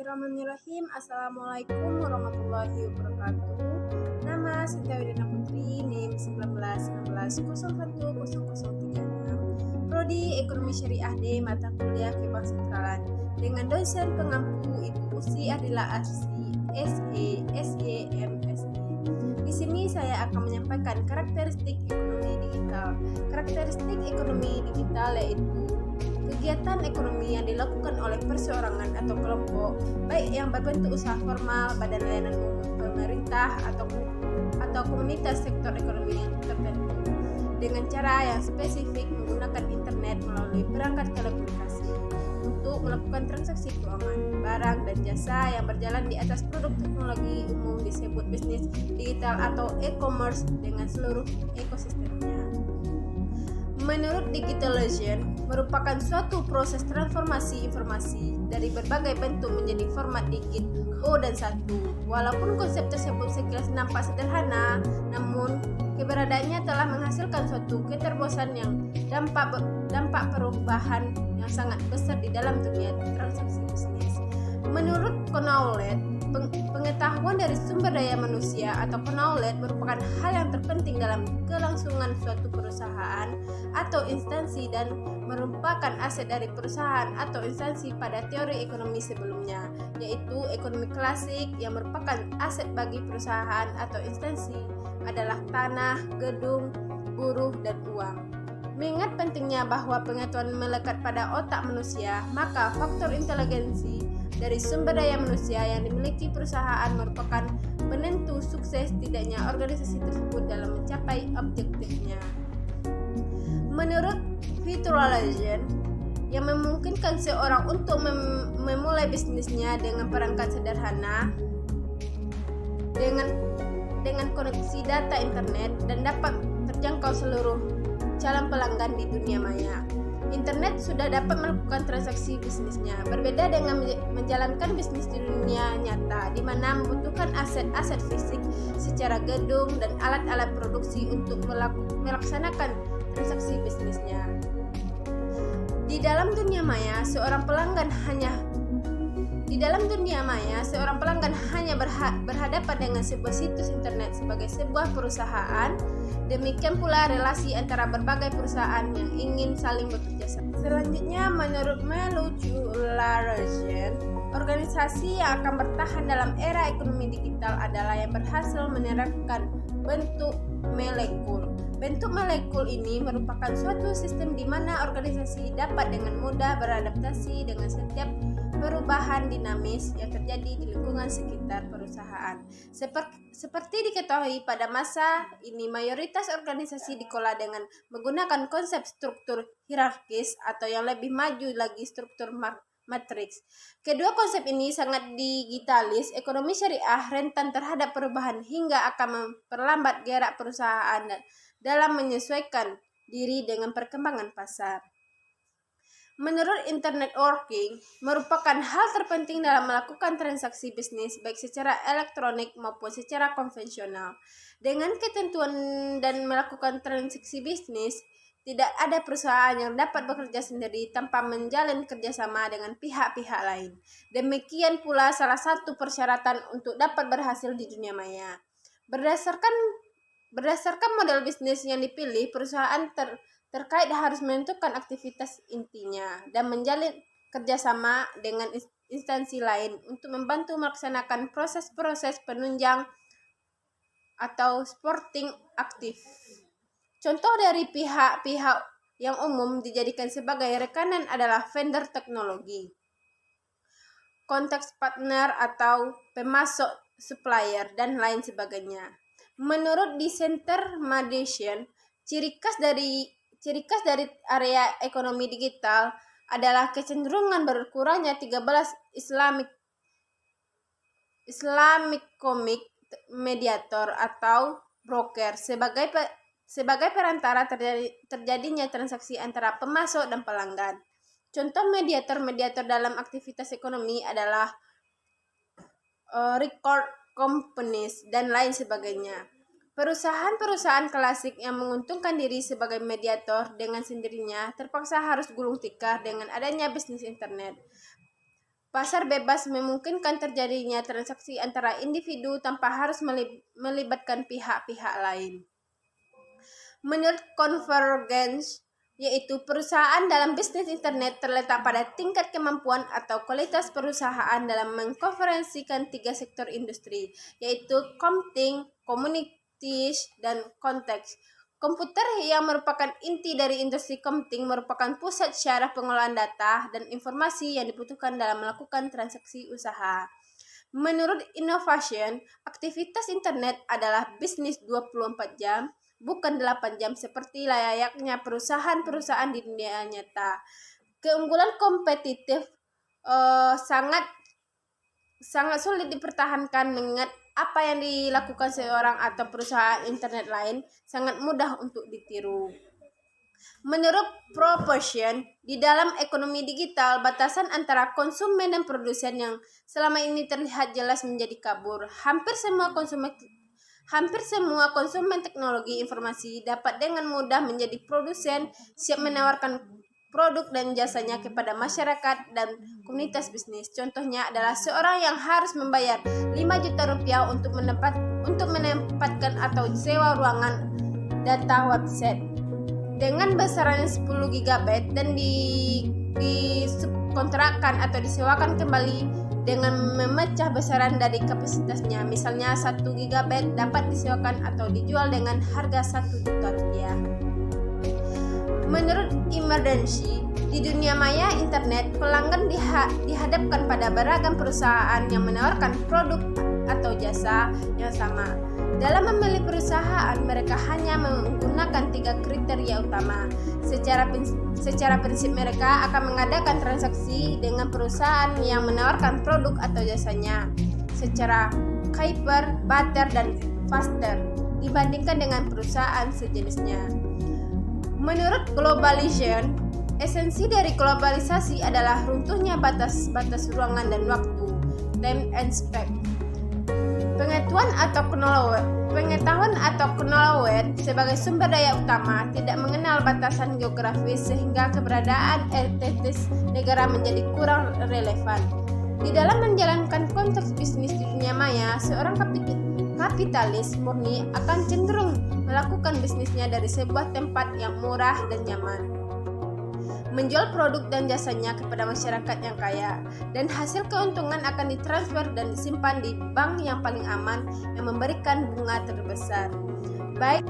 Bismillahirrahmanirrahim. Assalamualaikum warahmatullahi wabarakatuh. Nama Sinta Widana Putri, NIM 1916010036. Prodi Ekonomi Syariah D, mata kuliah Kebangsaan dengan dosen pengampu Ibu Usi Ardila Arsi, SE, SYM, SE. Di sini saya akan menyampaikan karakteristik ekonomi digital. Karakteristik ekonomi digital yaitu kegiatan ekonomi yang dilakukan oleh perseorangan atau kelompok, baik yang berbentuk usaha formal, badan layanan umum, pemerintah, atau komunitas sektor ekonomi yang tertentu, dengan cara yang spesifik menggunakan internet melalui perangkat telekomunikasi untuk melakukan transaksi keuangan, barang dan jasa yang berjalan di atas produk teknologi umum disebut bisnis digital atau e-commerce dengan seluruh ekosistemnya. Menurut Digitalization, merupakan suatu proses transformasi informasi dari berbagai bentuk menjadi format digit O dan 1. Walaupun konsep tersebut sekilas nampak sederhana, namun keberadaannya telah menghasilkan suatu keterbosan yang dampak perubahan yang sangat besar di dalam dunia transaksi bisnis. Menurut Knowledge, pengetahuan dari sumber daya manusia atau knowledge merupakan hal yang terpenting dalam kelangsungan suatu perusahaan atau instansi dan merupakan aset dari perusahaan atau instansi pada teori ekonomi sebelumnya, yaitu ekonomi klasik yang merupakan aset bagi perusahaan atau instansi adalah tanah, gedung, buruh, dan uang. Mengingat pentingnya bahwa pengetahuan melekat pada otak manusia, maka faktor inteligensi dari sumber daya manusia yang dimiliki perusahaan merupakan penentu sukses tidaknya organisasi tersebut dalam mencapai objektifnya. Menurut Virtualization, yang memungkinkan seorang untuk memulai bisnisnya dengan perangkat sederhana, dengan koneksi data internet dan dapat terjangkau seluruh calon pelanggan di dunia maya. Internet sudah dapat melakukan transaksi bisnisnya, berbeda dengan menjalankan bisnis di dunia nyata, di mana membutuhkan aset-aset fisik secara gedung dan alat-alat produksi untuk melaksanakan transaksi bisnisnya. Di dalam dunia maya, seorang pelanggan hanya berhadapan dengan sebuah situs internet sebagai sebuah perusahaan. Demikian pula relasi antara berbagai perusahaan yang ingin saling bekerja sama. Selanjutnya, menurut Mutualization, organisasi yang akan bertahan dalam era ekonomi digital adalah yang berhasil menerapkan bentuk molekul. Bentuk molekul ini merupakan suatu sistem di mana organisasi dapat dengan mudah beradaptasi dengan setiap perubahan dinamis yang terjadi di lingkungan sekitar perusahaan. Seperti diketahui pada masa ini, mayoritas organisasi dikelola dengan menggunakan konsep struktur hierarkis atau yang lebih maju lagi struktur matriks. Kedua konsep ini sangat digitalis. Ekonomi syariah rentan terhadap perubahan hingga akan memperlambat gerak perusahaan dalam menyesuaikan diri dengan perkembangan pasar. Menurut Internet Working, merupakan hal terpenting dalam melakukan transaksi bisnis baik secara elektronik maupun secara konvensional. Dengan ketentuan dan melakukan transaksi bisnis, tidak ada perusahaan yang dapat bekerja sendiri tanpa menjalin kerjasama dengan pihak-pihak lain. Demikian pula salah satu persyaratan untuk dapat berhasil di dunia maya. Berdasarkan model bisnis yang dipilih, perusahaan terkait harus menentukan aktivitas intinya dan menjalin kerjasama dengan instansi lain untuk membantu melaksanakan proses-proses penunjang atau supporting aktif. Contoh dari pihak-pihak yang umum dijadikan sebagai rekanan adalah vendor teknologi, konteks partner atau pemasok supplier, dan lain sebagainya. Menurut Decentralization, ciri khas dari area ekonomi digital adalah kecenderungan berkurangnya 13 Islamic mediator atau broker sebagai perantara terjadinya transaksi antara pemasok dan pelanggan. Contoh mediator dalam aktivitas ekonomi adalah record companies dan lain sebagainya. Perusahaan-perusahaan klasik yang menguntungkan diri sebagai mediator dengan sendirinya terpaksa harus gulung tikar dengan adanya bisnis internet. Pasar bebas memungkinkan terjadinya transaksi antara individu tanpa harus melibatkan pihak-pihak lain. Menurut Convergence, yaitu perusahaan dalam bisnis internet terletak pada tingkat kemampuan atau kualitas perusahaan dalam mengkonferensikan 3 sektor industri, yaitu computing, communities, dan konteks. Komputer yang merupakan inti dari industri computing merupakan pusat syaraf pengolahan data dan informasi yang dibutuhkan dalam melakukan transaksi usaha. Menurut Innovation, aktivitas internet adalah bisnis 24 jam, bukan 8 jam seperti layaknya perusahaan-perusahaan di dunia nyata. Keunggulan kompetitif sangat sulit dipertahankan mengingat apa yang dilakukan seorang atau perusahaan internet lain sangat mudah untuk ditiru. Menurut Proportion, di dalam ekonomi digital, batasan antara konsumen dan produsen yang selama ini terlihat jelas menjadi kabur. Hampir semua konsumen teknologi informasi dapat dengan mudah menjadi produsen, siap menawarkan produk dan jasanya kepada masyarakat dan komunitas bisnis. Contohnya adalah seorang yang harus membayar 5 juta rupiah untuk menempatkan atau sewa ruangan data website dengan besaran 10 GB dan disubkontrakkan atau disewakan kembali dengan memecah besaran dari kapasitasnya. Misalnya 1 GB dapat disewakan atau dijual dengan harga 1 juta rupiah. Menurut Emergency, di dunia maya internet, pelanggan dihadapkan pada beragam perusahaan yang menawarkan produk atau jasa yang sama. Dalam memilih perusahaan, mereka hanya menggunakan 3 kriteria utama. Secara prinsip mereka akan mengadakan transaksi dengan perusahaan yang menawarkan produk atau jasanya secara cheaper, better, dan faster dibandingkan dengan perusahaan sejenisnya. Menurut Globalization, esensi dari globalisasi adalah runtuhnya batas-batas ruangan dan waktu, time and space. Pengetahuan atau knowledge sebagai sumber daya utama tidak mengenal batasan geografis sehingga keberadaan entitas negara menjadi kurang relevan. Di dalam menjalankan konteks bisnis di dunia maya, seorang kapitalis murni akan cenderung melakukan bisnisnya dari sebuah tempat yang murah dan nyaman, menjual produk dan jasanya kepada masyarakat yang kaya, dan hasil keuntungan akan ditransfer dan disimpan di bank yang paling aman yang memberikan bunga terbesar. Baik